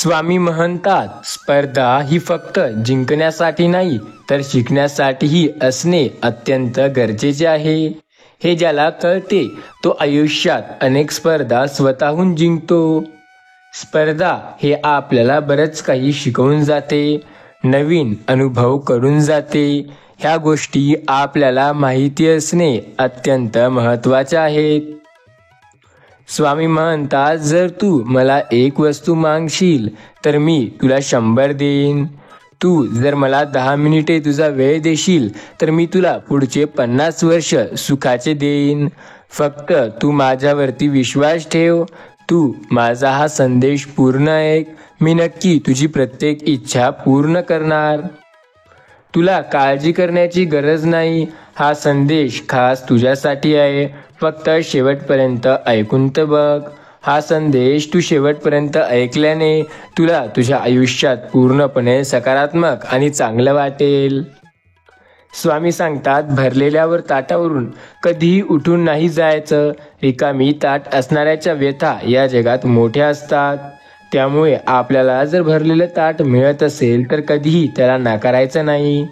स्वामी म्हणतात स्पर्धा ही फक्त जिंकण्यासाठी नाही तर शिकण्यासाठीही असणे अत्यंत गरजेचे आहे. हे ज्याला कळते तो आयुष्यात अनेक स्पर्धा स्वतःहून जिंकतो. स्पर्धा हे आपल्याला बरंच काही शिकवून जाते, नवीन अनुभव करून जाते. ह्या गोष्टी आपल्याला माहिती असणे अत्यंत महत्त्वाचे आहेत. स्वामी म्हणतात जर तू मला एक वस्तू मागशील तर मी तुला 100 देईन. तू जर मला 10 मिनिटे तुझा वेळ देशील तर मी तुला पुढचे 50 वर्ष सुखाचे देईन. फक्त तू माझ्यावरती विश्वास ठेव. तू माझा हा संदेश पूर्ण ऐक. मी नक्की तुझी प्रत्येक इच्छा पूर्ण करणार. तुला काळजी करण्याची गरज नाही. हा संदेश खास तुझ्यासाठी आहे. फक्त शेवटपर्यंत ऐकून तर बघ. हा संदेश तू शेवटपर्यंत ऐकल्याने तुला तुझ्या आयुष्यात पूर्णपणे सकारात्मक आणि चांगलं वाटेल. स्वामी सांगतात भरलेल्यावर ताटावरून कधीही उठून नाही जायचं. रिकामी ताट असणाऱ्याच्या व्यथा या जगात मोठ्या असतात. त्यामुळे आपल्याला जर भरलेलं ताट मिळत असेल तर कधीही त्याला नाकारायचं नाही.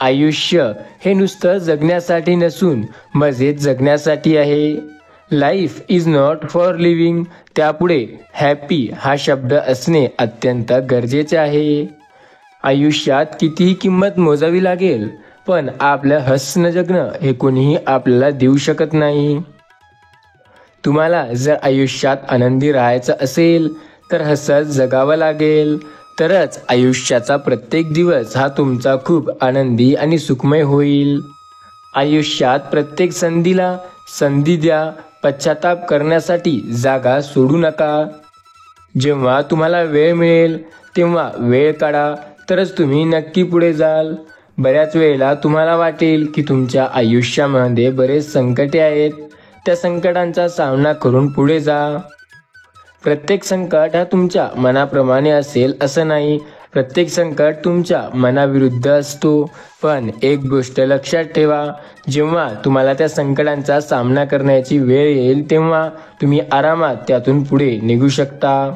आयुष्य हे नुसतं जगण्यासाठी नसून मजेत जगण्यासाठी आहे. Life is not for living. त्यापुढे हॅपी हा शब्द असणे अत्यंत गरजेचे आहे. आयुष्यात कितीही किंमत मोजावी लागेल पण आपलं हसणं जगणं हे कोणीही आपल्याला देऊ शकत नाही. तुम्हाला जर आयुष्यात आनंदी राहायचं असेल तर हसत जगावं लागेल. तरच आयुष्याचा प्रत्येक दिवस हा तुमचा खूप आनंदी आणि सुखमय होईल. आयुष्यात प्रत्येक संधीला संधी द्या. पश्चाताप करण्यासाठी जागा सोडू नका. जेव्हा तुम्हाला वेळ मिळेल तेव्हा वेळ काढा तरच तुम्ही नक्की पुढे जाल. बऱ्याच वेळेला तुम्हाला वाटेल की तुमच्या आयुष्यामध्ये बरेच संकटे आहेत. त्या संकटांचा सामना करून पुढे जा. प्रत्येक संकट हा तुमच्या मनाप्रमाणे असेल असं नाही. प्रत्येक संकट तुमच्या मनाविरुद्ध असतो. पण एक गोष्ट लक्षात ठेवा, जेव्हा तुम्हाला त्या संकटांचा सामना करण्याची वेळ येईल तेव्हा तुम्ही आरामात त्यातून पुढे निघू शकता.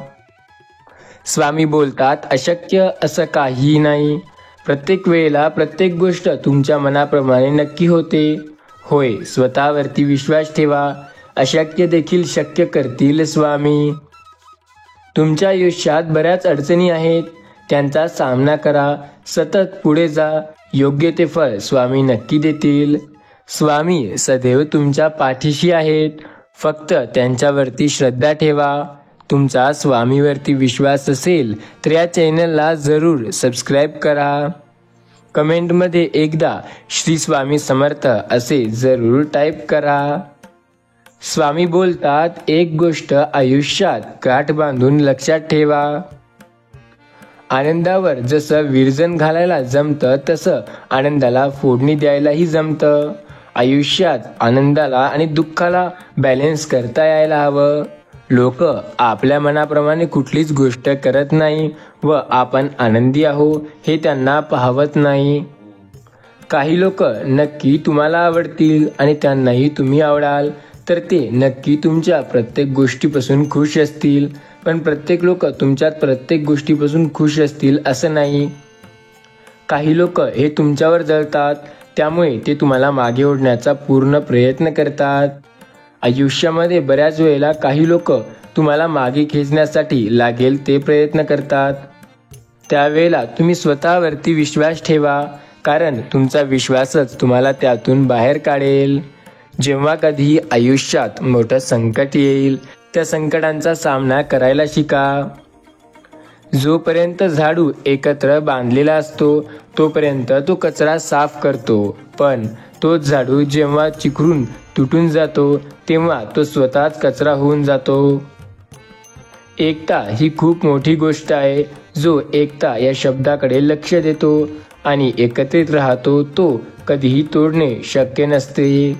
स्वामी बोलतात अशक्य असं काहीही नाही. प्रत्येक वेळेला प्रत्येक गोष्ट तुमच्या मनाप्रमाणे नक्की होते. होय, स्वतःवरती विश्वास ठेवा. अशक्य देखील शक्य करतील स्वामी. तुमच्या आयुष्यात बऱ्याच अडचणी आहेत, त्यांचा सामना करा. सतत पुढे जा. योग्य ते फळ स्वामी नक्की देतील. स्वामी सदैव तुमच्या पाठीशी आहेत. फक्त त्यांच्यावरती श्रद्धा ठेवा. तुमचा स्वामीवरती विश्वास असेल तर या चॅनलला जरूर सबस्क्राईब करा. कमेंटमध्ये एकदा श्री स्वामी समर्थ असे जरूर टाईप करा. स्वामी बोलतात एक गोष्ट आयुष्यात गाठ बांधून लक्षात ठेवा. आनंदावर जसं विरजण घालायला जमतं तसं आनंदाला फोडणी द्यायलाही जमतं. आयुष्यात आनंदाला आणि दुःखाला बॅलन्स करता यायला हवं. लोक आपल्या मनाप्रमाणे कुठलीच गोष्ट करत नाही व आपण आनंदी आहो हे त्यांना पाहवत नाही. काही लोक नक्की तुम्हाला आवडतील आणि त्यांनाही तुम्ही आवडाल तर ते नक्की तुमच्या प्रत्येक गोष्टीपासून खुश असतील. पण प्रत्येक लोक तुमच्यात प्रत्येक गोष्टीपासून खुश असतील असं नाही. काही लोक हे तुमच्यावर जळतात त्यामुळे ते तुम्हाला मागे ओढण्याचा पूर्ण प्रयत्न करतात. आयुष्यामध्ये बऱ्याच वेळेला काही लोक तुम्हाला मागे खेचण्यासाठी लागेल ते प्रयत्न करतात. त्यावेळेला तुम्ही स्वतःवरती विश्वास ठेवा, कारण तुमचा विश्वासच तुम्हाला त्यातून बाहेर काढेल. जेव्हा कधी आयुष्यात मोठं संकट येईल त्या संकटांचा सामना करायला शिका. जोपर्यंत झाडू एकत्र बांधलेला असतो तोपर्यंत तो कचरा साफ करतो, पण तोच झाडू जेव्हा चिकरून तुटून जातो तेव्हा तो स्वतःच कचरा होऊन जातो. एकता ही खूप मोठी गोष्ट आहे. जो एकता या शब्दाकडे लक्ष देतो आणि एकत्रित राहतो तो कधीही तोडणे शक्य नसते.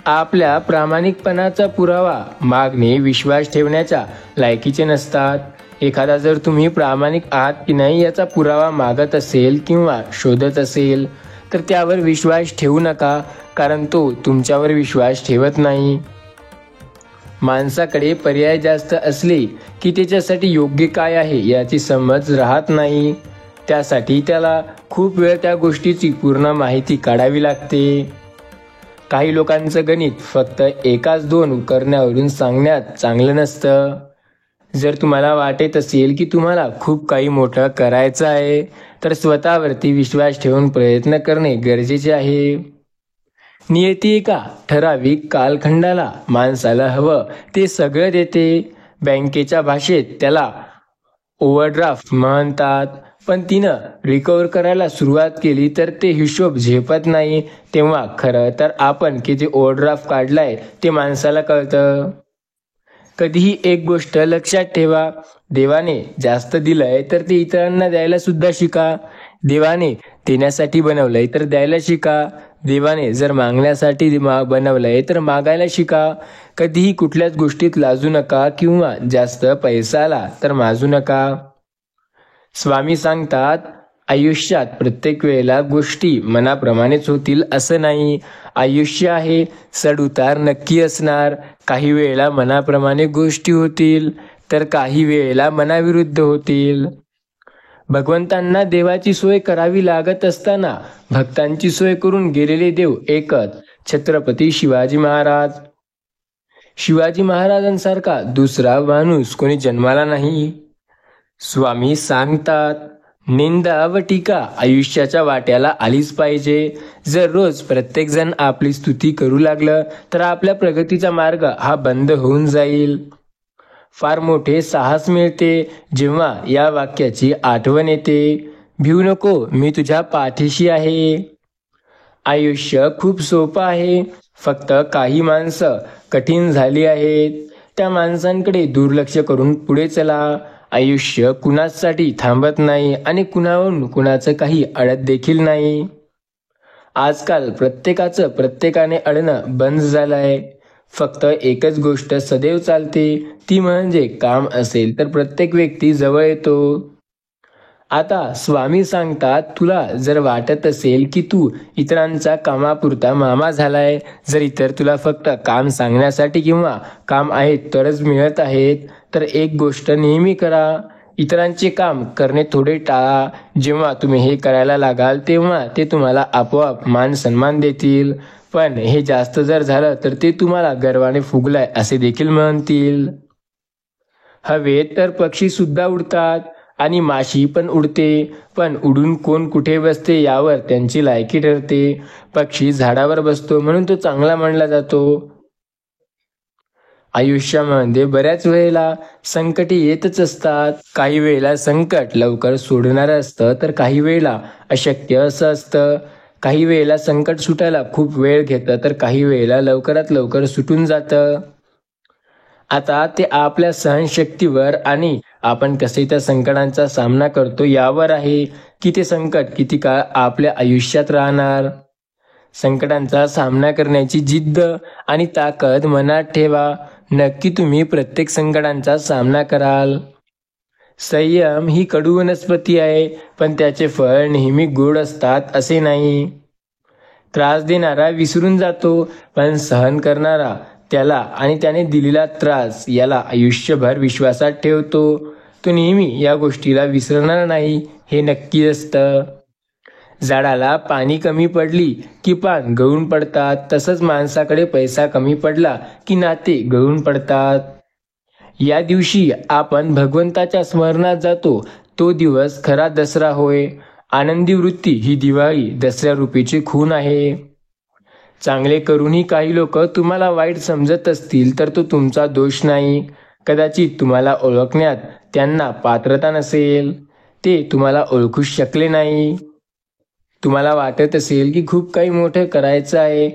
आपल्या प्रामाणिकपणाचा पुरावा मागणे विश्वास ठेवण्याच्या लायकीचे नसतात. एखादा जर तुम्ही प्रामाणिक आहात की नाही याचा पुरावा मागत असेल किंवा शोधत असेल तर त्यावर विश्वास ठेवू नका, कारण तो तुमच्यावर विश्वास ठेवत नाही. माणसाकडे पर्याय जास्त असले की त्याच्यासाठी योग्य काय आहे याची समज राहत नाही. त्यासाठी त्याला खूप वेळ त्या गोष्टीची पूर्ण माहिती काढावी लागते. काही लोकांचं गणित फक्त एकाच दोन करण्यावरून सांगण्यात चांगलं नसतं. जर तुम्हाला वाटत असेल की तुम्हाला खूप काही मोठं करायचं आहे तर स्वतःवरती विश्वास ठेवून प्रयत्न करणे गरजेचे आहे. नियती एका ठराविक कालखंडाला माणसाला हवं ते सगळं देते. बँकेच्या भाषेत त्याला ओव्हरड्राफ्ट म्हणतात. पण तिनं रिकव्हर करायला सुरुवात केली तर ते हिशोब झेपत नाही. तेव्हा खरं तर आपण किती ओव्हरड्राफ्ट काढलाय ते माणसाला कळतं. कधीही एक गोष्ट लक्षात ठेवा, देवाने जास्त दिलंय तर ते इतरांना द्यायला सुद्धा शिका. देवाने देण्यासाठी बनवलंय तर द्यायला शिका. देवाने जर मागण्यासाठी बनवलंय तर मागायला शिका. कधीही कुठल्याच गोष्टीत लाजू नका किंवा जास्त पैसा आला तर माजू नका. स्वामी सांगतात, आयुष्यात प्रत्येक वेळेला गोष्टी मनाप्रमाणेच होतील असं नाही. आयुष्य आहे, चढउतार नक्की असणार. काही वेळेला मनाप्रमाणे गोष्टी होतील तर काही वेळेला मनाविरुद्ध होतील. भगवंतांना देवाची सोय करावी लागत असताना भक्तांची सोय करून गेलेले देव एकच, छत्रपती शिवाजी महाराज. शिवाजी महाराजांसारखा दुसरा माणूस कोणी जन्माला नाही. स्वामी सांगतात, निंदा व टीका आयुष्याच्या वाट्याला आलीच पाहिजे. जर रोज प्रत्येकजण आपली स्तुती करू लागलं तर आपल्या प्रगतीचा मार्ग हा बंद होऊन जाईल. फार मोठे साहस मिळते जेव्हा या वाक्याची आठवण येते, भिवू नको, मी तुझ्या पाठीशी आहे. आयुष्य खूप सोपं आहे, फक्त काही माणसं कठीण झाली आहेत. त्या माणसांकडे दुर्लक्ष करून पुढे चला. आयुष्य कुणासाठी थांबत नाही आणि कुणावरून कुणाचं काही अडत देखील नाही. आजकाल प्रत्येकाचं प्रत्येकाने अडणं बंद झालंय. फक्त एकच गोष्ट सदैव चालते, ती म्हणजे काम असेल तर प्रत्येक व्यक्ती जवळ येतो. आता स्वामी सांगतात, तुला जर वाटत असेल की तू इतरांचा कामापुरता मामा झालाय, जर इतर तुला फक्त काम सांगण्यासाठी किंवा काम आहेत तरच मिळत आहेत, तर एक गोष्ट नेहमी करा, इतरांचे काम करणे थोडे टाळा. जेव्हा तुम्ही हे करायला लागाल तेव्हा ते तुम्हाला आपोआप मान सन्मान देतील. पण हे जास्त जर झालं तर ते तुम्हाला गर्वाने फुगलाय असे देखील म्हणतील. हवेत तर पक्षी सुद्धा उडतात आणि माशी पण उडते, पण उडून कोण कुठे बसते यावर त्यांची लायकी ठरते. पक्षी झाडावर बसतो म्हणून तो चांगला मानला जातो. आयुष्यामध्ये बऱ्याच वेळेला संकटे येतच असतात. काही वेळेला संकट लवकर सोडणारं असतं तर काही वेळेला अशक्य असं असतं. काही वेळेला संकट सुटायला खूप वेळ घेतं तर काही वेळेला लवकरात लवकर सुटून जातं. आता ते आपल्या सहनशक्तीवर आणि आपण कसे त्या संकटांचा सामना करतो यावर आहे की ते संकट किती काळ आपल्या आयुष्यात राहणार. संकटांचा सामना करण्याची जिद्द आणि ताकद मनात ठेवा. नक्की तुम्ही प्रत्येक संकटांचा सामना कराल. संयम ही कडू वनस्पती आहे, पण त्याचे फळ नेहमी गोड असतात असे नाही. त्रास देणारा विसरून जातो, पण सहन करणारा त्याला आणि त्याने दिलेला त्रास याला आयुष्यभर विश्वासात ठेवतो. तो नेहमी या गोष्टीला विसरणार नाही हे नक्की असतं. झाडाला पाणी कमी पडली की पान गळून पडतात, तसंच माणसाकडे पैसा कमी पडला की नाते गळून पडतात. या दिवशी आपण भगवंताच्या स्मरणात जातो, तो दिवस खरा दसरा होय. आनंदी वृत्ती ही दिवाळी दसऱ्या रूपीची खूण आहे. चांगले करूनही काही लोक तुम्हाला वाईट समजत असतील तर तो तुमचा दोष नाही. कदाचित तुम्हाला ओळखण्यात त्यांना पात्रता नसेल, ते तुम्हाला ओळखू शकले नाही. तुम्हाला वाटत असेल की खूप काही मोठं करायचं आहे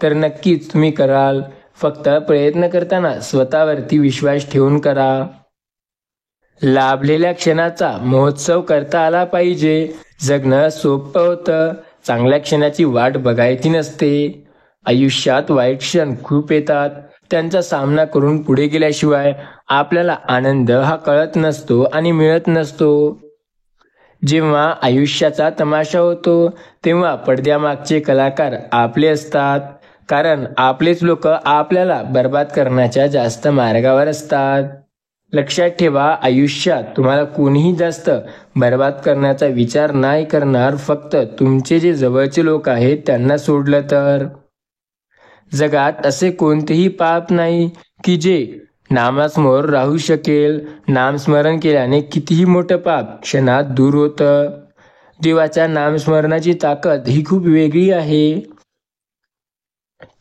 तर नक्कीच तुम्ही कराल. फक्त प्रयत्न करताना स्वतःवरती विश्वास ठेवून करा. लाभलेल्या क्षणाचा महोत्सव करता आला पाहिजे. जगणं सोपं होतं, चांगल्या क्षणाची वाट बघायची नसते. आयुष्यात वाईट क्षण खूप येतात, त्यांचा सामना करून पुढे गेल्याशिवाय आपल्याला आनंद हा कळत नसतो आणि मिळत नसतो. जेव्हा आयुष्याचा तमाशा होतो तेव्हा पडद्यामागचे कलाकार आपले असतात. कारण आपलेच लोक आपल्याला बर्बाद करण्याच्या जास्त मार्गावर असतात. लक्षात ठेवा, आयुष्यात तुम्हाला कोणीही जास्त बर्बाद करण्याचा विचार नाही करणार, फक्त तुमचे जे जवळचे लोक आहेत त्यांना सोडलं तर. जगात असे कोणतेही पाप नाही की जे नामासमोर राहू शकेल. नामस्मरण केल्याने कितीही मोठं पाप क्षणात दूर होतं. देवाच्या नामस्मरणाची ताकद ही खूप वेगळी आहे.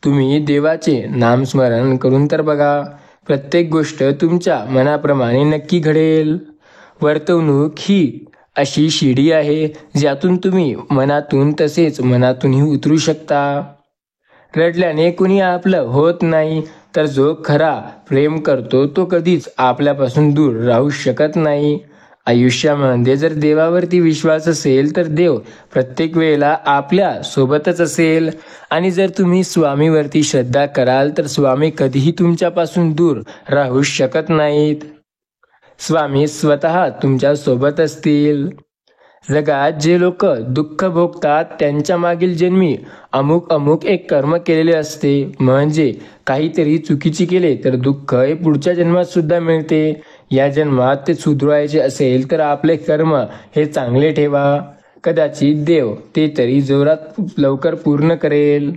तुम्ही देवाचे नामस्मरण करून तर बघा, प्रत्येक गोष्ट तुमच्या मनाप्रमाणे नक्की घडेल. वर्तवणूक ही अशी शिडी आहे ज्यातून तुम्ही मनातून तसेच मनातूनही उतरू शकता. रडल्याने कुणी आपलं होत नाही, तर जो खरा प्रेम करतो तो कधीच आपल्यापासून दूर राहू शकत नाही. आयुष्यामध्ये जर देवावरती विश्वास असेल तर देव प्रत्येक वेळेला आपल्या सोबतच असेल. आणि जर तुम्ही स्वामीवरती श्रद्धा कराल तर स्वामी कधीही तुमच्यापासून दूर राहू शकत नाहीत. स्वामी स्वतः तुमच्या सोबत असतील. जगात जे लोक दुःख भोगतात त्यांच्या मागील जन्मी अमुक एक कर्म केलेले असते. म्हणजे काहीतरी चुकीचे केले तर दुःख हे पुढच्या जन्मात सुद्धा मिळते. या जन्मात ते सुधरवायचे असेल तर आपले कर्म हे चांगले ठेवा. कदाचित देव ते तरी जोरात लवकर पूर्ण करेल.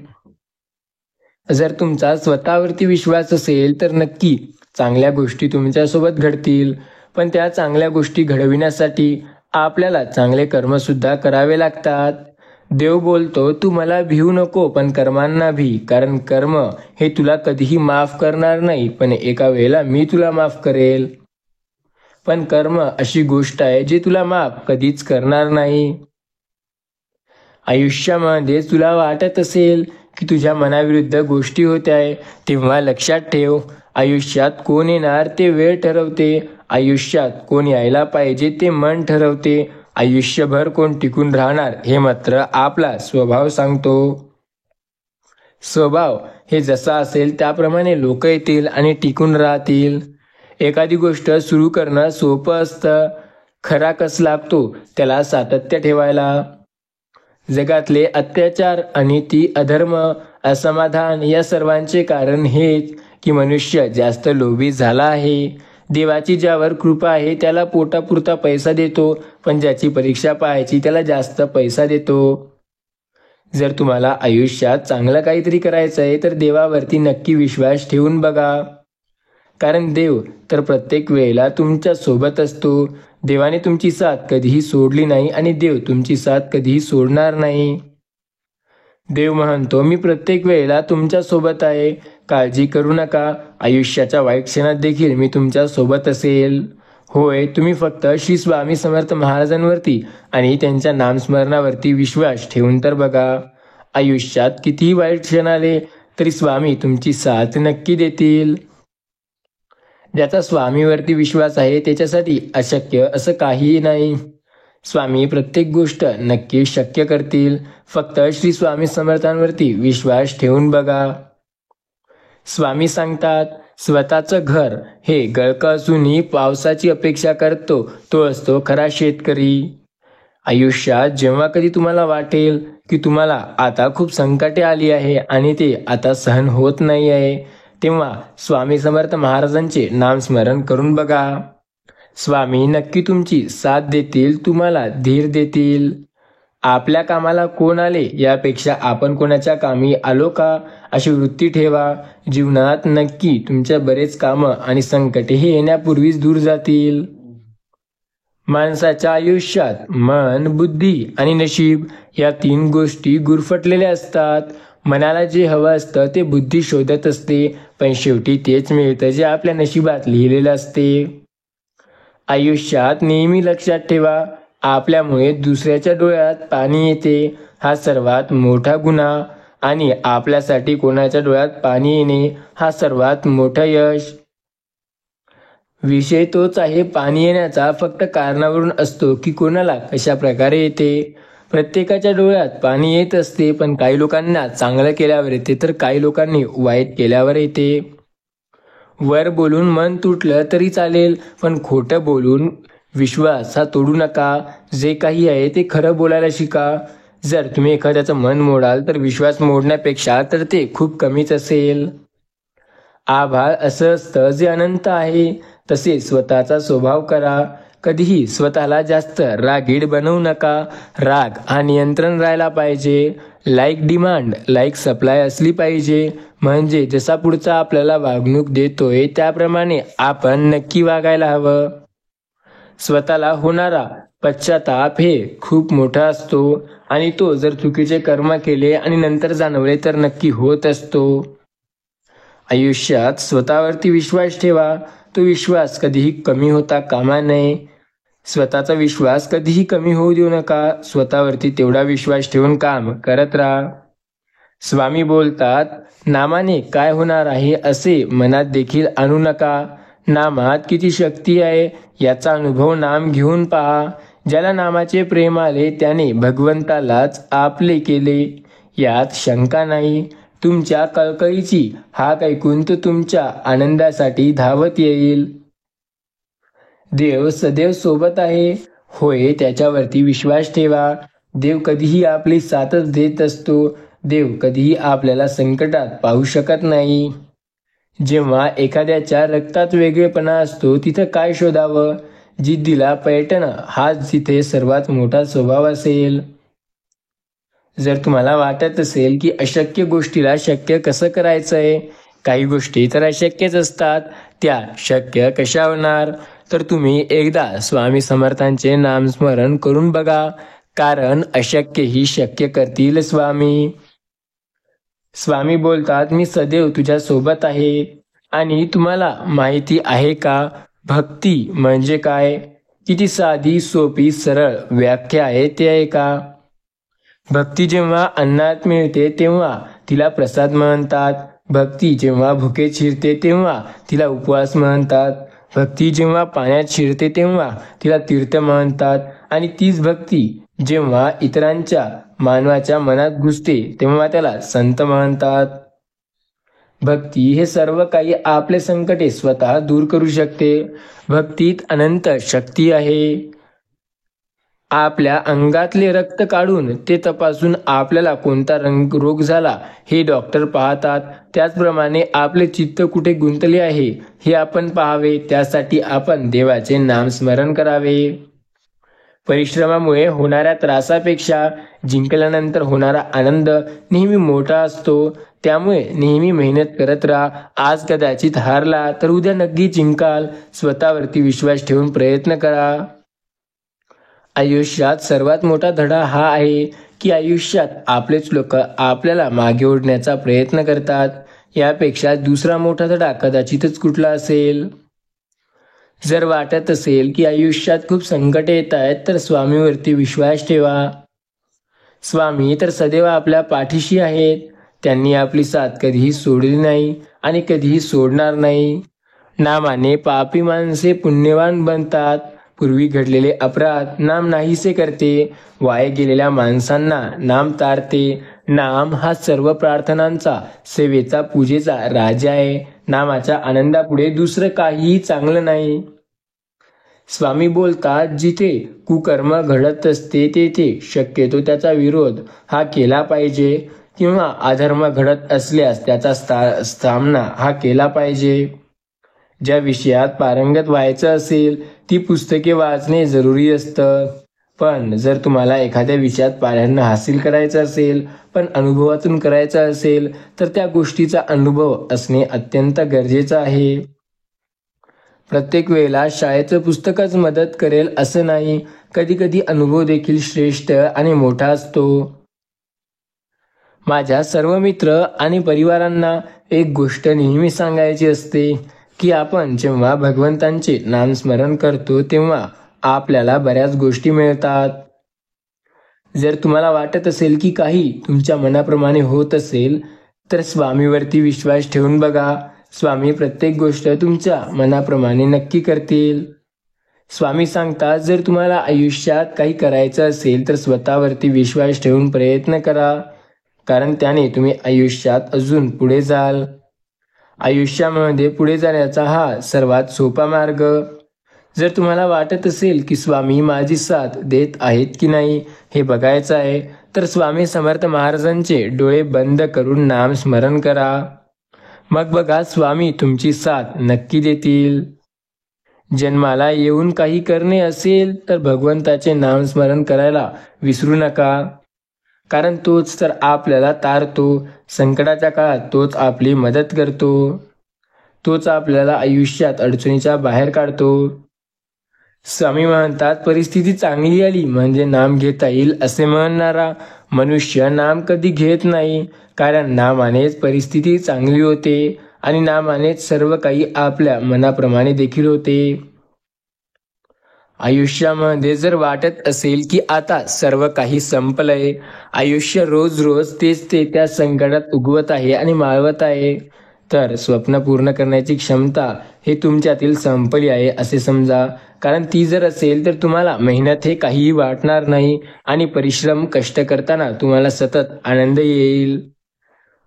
जर तुमचा स्वतःवरती विश्वास असेल तर नक्की चांगल्या गोष्टी तुमच्यासोबत घडतील. पण त्या चांगल्या गोष्टी घडविण्यासाठी आपल्याला चांगले कर्म सुद्धा करावे लागतात. देव बोलतो, तू मला भिवू नको पण कर्मांना भी, कारण कर्म हे तुला कधीही माफ करणार नाही, पण एका वेळेला मी तुला माफ करेल. पण कर्म अशी गोष्ट आहे जी तुला माफ कधीच करणार नाही. आयुष्यामध्ये तुला वाटत असेल की तुझ्या मनाविरुद्ध गोष्टी होत आहे, तेव्हा लक्षात ठेव, आयुष्यात कोण येणार ते वेळ ठरवते. आयुष्यात कोण यायला पाहिजे ते मन ठरवते. आयुष्यभर कोण टिकून राहणार हे मात्र आपला स्वभाव सांगतो. स्वभाव हे जसा असेल त्याप्रमाणे लोक येतील आणि टिकून राहतील. एखादी गोष्ट सुरू करणं सोपं असतं, खरा कस लागतो त्याला सातत्य ठेवायला. जगातले अत्याचार, अनिती, अधर्म, असमाधान या सर्वांचे कारण हेच की मनुष्य जास्त लोभी झाला आहे. देवाची ज्यावर कृपा आहे त्याला पोटापुरता पैसा देतो, पण ज्याची परीक्षा पाहायची त्याला जास्त पैसा देतो. जर तुम्हाला आयुष्यात चांगलं काहीतरी करायचं आहे तर देवावरती नक्की विश्वास ठेवून बघा, कारण देव तर प्रत्येक वेळेला तुमच्या सोबत असतो. देवाने तुमची साथ कधीही सोडली नाही आणि देव तुमची साथ कधीही सोडणार नाही. देव म्हणतो, मी प्रत्येक वेळेला तुमच्या सोबत आहे, काळजी करू नका. आयुष्याच्या वाईट क्षणात देखील मी तुमच्या सोबत असेल. होय, तुम्ही फक्त श्री स्वामी समर्थ महाराजांवरती आणि त्यांच्या नामस्मरणावरती विश्वास ठेवून तर बघा. आयुष्यात कितीही वाईट क्षण आले तरी स्वामी तुमची साथ नक्की देतील. ज्याचा स्वामीवरती विश्वास आहे त्याच्यासाठी अशक्य असं काहीही नाही. स्वामी प्रत्येक गोष्ट नक्की शक्य करतील. फक्त श्री स्वामी समर्थांवरती विश्वास ठेवून बघा. स्वामी सांगतात, स्वतःचं घर हे गळकं असूनही पावसाची अपेक्षा करतो तो असतो खरा शेतकरी. आयुष्यात जेव्हा कधी तुम्हाला वाटेल की तुम्हाला आता खूप संकटे आली आहे आणि ते आता सहन होत नाही आहे, तेव्हा स्वामी समर्थ महाराजांचे नामस्मरण करून बघा. स्वामी नक्की तुमची साथ देतील, तुम्हाला धीर देतील. आपल्या कामाला कोण आले यापेक्षा आपण कोणाच्या कामी आलो का अशी वृत्ती ठेवा. जीवनात नक्की तुमच्या बरेच कामं आणि संकटेही येण्यापूर्वीच दूर जातील. माणसाच्या आयुष्यात मन, बुद्धी आणि नशीब या 3 गोष्टी गुरफटलेल्या असतात. मनाला जे हवं असतं ते बुद्धी शोधत असते, पण शेवटी तेच मिळतं जे आपल्या नशिबात लिहिलेलं असते. आयुष्यात नेहमी लक्षात ठेवा, आपल्यामुळे दुसऱ्याच्या डोळ्यात पाणी येते हा सर्वात मोठा गुन्हा, आणि आपल्यासाठी कोणाच्या डोळ्यात पाणी येणे हा सर्वात मोठं यश. विषय तोच आहे पाणी येण्याचा, फक्त कारणावरून असतो की कोणाला कशा प्रकारे येते. प्रत्येकाच्या डोळ्यात पाणी येत असते, पण काही लोकांना चांगलं केल्यावर येते तर काही लोकांनी वाईट केल्यावर येते. वर बोलून मन तुटलं तरी चालेल, पण खोटं बोलून विश्वास हा तोडू नका. जे काही आहे ते खरं बोलायला शिका. जर तुम्ही एखाद्याचं मन मोडाल तर विश्वास मोडण्यापेक्षा तर ते खूप कमीच असेल. आभाळ असं असतं जे अनंत आहे. तसेच स्वतःचा स्वभाव करा. कधीही स्वतःला जास्त रागीट बनवू नका. राग हा नियंत्रण राहायला पाहिजे. लाईक डिमांड लाईक सप्लाय असली पाहिजे. म्हणजे जसा पुढचा आपल्याला वागणूक देतोय त्याप्रमाणे आपण नक्की वागायला हवं. स्वतःला होणारा पश्चाताप हे खूप मोठा असतो आणि तो जर चुकीचे कर्म केले आणि नंतर जाणवले तर नक्की होत असतो. आयुष्यात स्वतःवरती विश्वास ठेवा. तो विश्वास कधीही कमी होता कामा नये. स्वतःचा विश्वास कधीही कमी होऊ देऊ नका. स्वतःवरती तेवढा विश्वास ठेवून काम करत राहा. स्वामी बोलतात, नामाने काय होणार आहे असे मनात देखील आणू नका. नामात किती शक्ती आहे याचा अनुभव नाम घेऊन पहा. ज्याला नामाचे प्रेम आले त्याने भगवंतालाच आपले केले यात शंका नाही. तुमच्या कळकळीची हाक ऐकून तो तुमच्या आनंदासाठी धावत येईल. देव सदैव सोबत आहे. होय, त्याच्यावरती विश्वास ठेवा. देव कधीही आपली साथच देत असतो. देव कधीही आपल्याला संकटात पाहू शकत नाही. जेव्हा एखाद्याच्या रक्तात वेगळेपणा असतो तिथं काय शोधावं? जिद्दीला पैठणं हाच जिथे सर्वात मोठा स्वभाव असेल. जर तुम्हाला वाटत असेल की अशक्य गोष्टीला शक्य कसं करायचंय, काही गोष्टी तर अशक्यच असतात, त्या शक्य कशा होणार? तर तुम्ही एकदा स्वामी समर्थांचे नामस्मरण करून बघा. कारण अशक्य ही शक्य करतील स्वामी. स्वामी बोलतात, मी सदैव तुझ्या सोबत आहे. आणि तुम्हाला माहिती आहे का भक्ती म्हणजे काय? किती साधी सोपी सरळ व्याख्या आहे ते ऐका. भक्ती जेव्हा अन्नात मिळते तेव्हा तिला प्रसाद म्हणतात. भक्ती जेव्हा भुकेत शिरते तेव्हा तिला उपवास म्हणतात. भक्ती जेव्हा पाण्यात शिरते तेव्हा तिला तीर्थ म्हणतात. आणि तीच भक्ती जेव्हा इतरांच्या मानवाच्या मनात घुसते तेव्हा त्याला संत म्हणतात. भक्ती हे सर्व काही आपले संकटे स्वतः दूर करू शकते. भक्तीत अनंत शक्ती आहे. आपल्या अंगातले रक्त काढून ते तपासून आपल्याला कोणता रोग झाला हे डॉक्टर पाहतात. त्याचप्रमाणे आपले चित्त कुठे गुंतले आहे हे आपण पाहावे. त्यासाठी आपण देवाचे नामस्मरण करावे. परिश्रमामुळे होणाऱ्या त्रासापेक्षा जिंकल्यानंतर होणारा आनंद नेहमी मोठा असतो. त्यामुळे नेहमी मेहनत करत राहा. आज कदाचित हारला तर उद्या नक्की जिंकाल. स्वतःवरती विश्वास ठेवून प्रयत्न करा. आयुष्यात सर्वात मोठा धडा हा आहे की आयुष्यात आपलेच लोक आपल्याला मागे ओढण्याचा प्रयत्न करतात. यापेक्षा दुसरा मोठा धडा कदाचितच कुठला असेल? जर वाटत असेल की आयुष्यात खूप संकटे येत आहेत तर स्वामीवरती विश्वास ठेवा. स्वामी तर सदैव आपल्या पाठीशी आहेत. त्यांनी आपली साथ कधीही सोडली नाही आणि कधीही सोडणार नाही. नामाने पापी माणसे पुण्यवान बनतात. पूर्वी घडलेले अपराध नाम नाहीसे करते. वाया गेलेल्या माणसांना नाम तारते. नाम हा सर्व प्रार्थनांचा, सेवेचा, पूजेचा राजा आहे. नामाच्या आनंदापुढे दुसरं काहीही चांगलं नाही. स्वामी बोलतात, जिथे कुकर्म घडत असते तेथे शक्यतो त्याचा विरोध हा केला पाहिजे किंवा अधर्म घडत असल्यास त्याचा सामना हा केला पाहिजे. ज्या विषयात पारंगत व्हायचं असेल ती पुस्तके वाचणे जरुरी असतं. पण जर तुम्हाला एखाद्या विषयात प्राधान्य हासिल करायचं असेल पण अनुभवातून करायचं असेल तर त्या गोष्टीचा अनुभव असणे अत्यंत गरजेचं आहे. प्रत्येक वेळेला शाळेचं पुस्तकच मदत करेल असं नाही. कधी कधी अनुभव देखील श्रेष्ठ आणि मोठा असतो. माझ्या सर्व मित्र आणि परिवारांना एक गोष्ट नेहमी सांगायची असते की आपण जेव्हा भगवंतांचे नामस्मरण करतो तेव्हा आपल्याला बऱ्याच गोष्टी मिळतात. जर तुम्हाला वाटत असेल की काही तुमच्या मनाप्रमाणे होत असेल तर स्वामीवरती विश्वास ठेवून बघा. स्वामी प्रत्येक गोष्ट तुमच्या मनाप्रमाणे नक्की करतील. स्वामी सांगतात, जर तुम्हाला आयुष्यात काही करायचं असेल तर स्वतःवरती विश्वास ठेवून प्रयत्न करा. कारण त्याने तुम्ही आयुष्यात अजून पुढे जाल. आयुष्यामध्ये पुढे जाण्याचा हा सर्वात सोपा मार्ग. जर तुम्हाला वाटत असेल की स्वामी माझी साथ देत आहेत की नाही हे बघायचं आहे तर स्वामी समर्थ महाराजांचे डोळे बंद करून नाम स्मरण करा. मग बघा स्वामी तुमची साथ नक्की देतील. जन्माला येऊन काही करणे असेल तर भगवंताचे नामस्मरण करायला विसरू नका, कारण तोच तर आपल्याला तारतो. संकटाच्या काळात तोच आपली मदत करतो. तोच आपल्याला आयुष्यात अडचणीच्या बाहेर काढतो. स्वामी म्हणतात, परिस्थिती चांगली आली म्हणजे नाम घेता येईल असे म्हणणारा मनुष्य नाम कधी घेत नाही, कारण नामानेच परिस्थिती चांगली होते आणि नामानेच सर्व काही आपल्या मनाप्रमाणे देखील होते. आयुष्यामध्ये जर वाटत असेल की आता सर्व काही संपलंय, आयुष्य रोज रोज तेच ते त्या संकटात उगवत आहे आणि माळवत आहे, तर स्वप्न पूर्ण करण्याची क्षमता हे तुमच्यातील संपली आहे असे समजा. कारण ती जर असेल तर तुम्हाला मेहनत हे काहीही वाटणार नाही आणि परिश्रम कष्ट करताना तुम्हाला सतत आनंद येईल.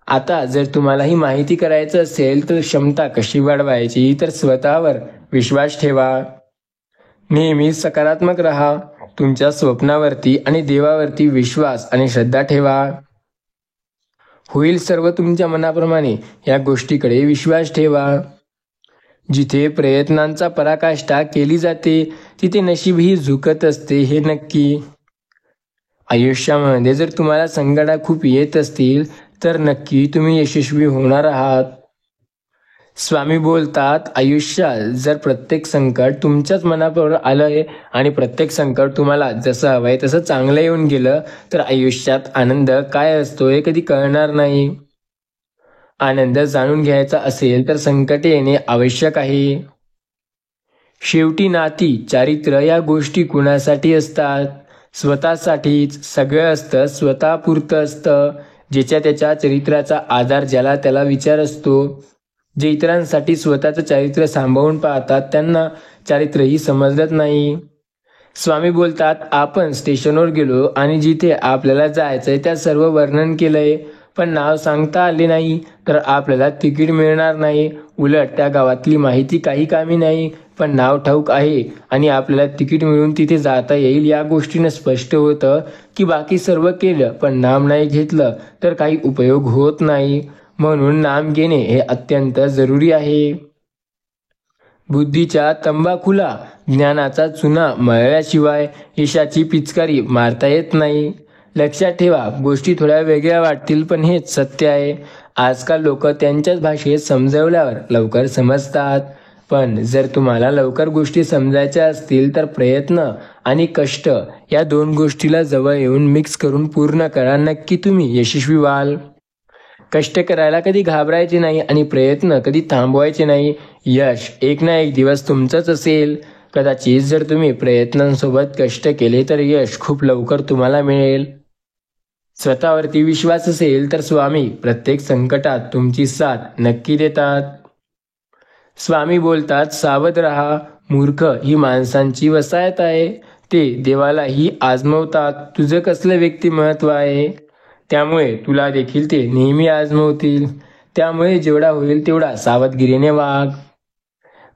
आता जर तुम्हाला ही माहिती करायचं असेल तर क्षमता कशी वाढवायची, तर स्वतःवर विश्वास ठेवा. नेहमी सकारात्मक राहा. तुमच्या स्वप्नावरती आणि देवावरती विश्वास आणि श्रद्धा ठेवा. होईल सर्व तुमच्या मनाप्रमाणे या गोष्टीकडे विश्वास ठेवा. जिथे प्रयत्नांचा पराकाष्ठा केली जाते तिथे नशीबही झुकत असते हे नक्की. आयुष्यामध्ये जर तुम्हाला संकट खूप येत असतील तर नक्की तुम्ही यशस्वी होणार आहात. स्वामी बोलतात, आयुष्यात जर प्रत्येक संकट तुमच्याच मनावर आलंय आणि प्रत्येक संकट तुम्हाला जसं हवंय तसं चांगलं येऊन गेलं तर आयुष्यात आनंद काय असतो हे कधी कळणार नाही. आनंद जाणून घ्यायचा असेल तर संकटे येणे आवश्यक आहे. शेवटी नाती चारित्र्य या गोष्टी कुणासाठी असतात? स्वतःसाठीच. सगळं असतं स्वतःपुरतं असतं. ज्याच्या त्याच्या चरित्राचा आधार ज्याला त्याला विचार असतो. जे इतरांसाठी स्वतःचं चारित्र्य सांभाळून पाहतात त्यांना चारित्र्यही समजत नाही. स्वामी बोलतात, आपण स्टेशनवर गेलो आणि जिथे आपल्याला जायचंय त्या सर्व वर्णन केलंय, पण नाव सांगता आले नाही तर आपल्याला तिकीट मिळणार नाही. उलट त्या गावातली माहिती काही कामी नाही, पण नाव ठाऊक आहे आणि आपल्याला तिकीट मिळून तिथे जाता येईल. या गोष्टीनं स्पष्ट होतं की बाकी सर्व केलं पण नाम नाही घेतलं तर काही उपयोग होत नाही. म्हणून नाम घेणे हे अत्यंत जरुरी आहे. बुद्धीच्या तंबाखूला ज्ञानाचा चुना मळल्याशिवाय यशाची पिचकारी मारता येत नाही. लक्षात ठेवा, गोष्टी थोड्या वेगळ्या वाटतील पण हेच सत्य आहे. आजकाल लोक त्यांच्याच भाषेत समजवल्यावर लवकर समजतात, पण जर तुम्हाला लवकर गोष्टी समजायच्या असतील तर प्रयत्न आणि कष्ट या दोन गोष्टीला जवळ येऊन मिक्स करून पूर्ण करा. नक्की तुम्ही यशस्वी व्हाल. कष्ट करायला कधी घाबरायचे नाही आणि प्रयत्न कधी थांबवायचे नाही. यश एक ना एक दिवस तुमचंच असेल. कदाचित जर तुम्ही प्रयत्नांसोबत कष्ट केले तर यश खूप लवकर तुम्हाला मिळेल. स्वतःवरती विश्वास असेल तर स्वामी प्रत्येक संकटात तुमची साथ नक्की देतात. स्वामी बोलतात, सावध राहा. मूर्ख ही माणसांची वसाहत आहे. ते देवालाही आजमवतात. तुझं कसलं व्यक्तिमत्व आहे त्यामुळे तुला देखील ते नेहमी आजमवतील. त्यामुळे जेवढा होईल तेवढा सावधगिरीने वाग.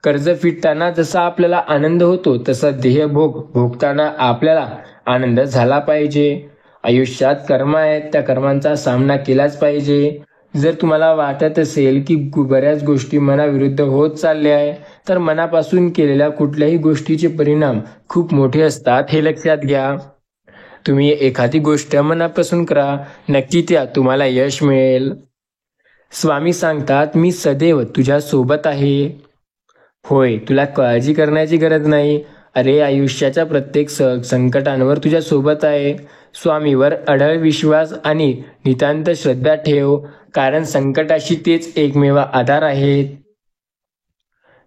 कर्ज फिटताना जसा आपल्याला आनंद होतो तसा देहभोग भोगताना आपल्याला आनंद झाला पाहिजे. आयुष्यात कर्म आहेत, त्या कर्मांचा सामना केलाच पाहिजे. जर तुम्हाला वाटत असेल की बऱ्याच गोष्टी मनाविरुद्ध होत चालल्या आहे तर मनापासून केलेल्या कुठल्याही गोष्टीचे परिणाम खूप मोठे असतात हे लक्षात घ्या. तुम्ही एखादी गोष्ट मनापासून करा, नक्की त्यात तुम्हाला यश मिळेल. स्वामी सांगतात, मी सदैव तुझ्या सोबत आहे. होय, तुला काळजी करण्याची गरज नाही. अरे, आयुष्याच्या प्रत्येक संकटांवर तुझ्या सोबत आहे. स्वामीवर अढळ विश्वास आणि नितांत श्रद्धा ठेव, कारण संकटाशी तेच एकमेव आधार आहेत.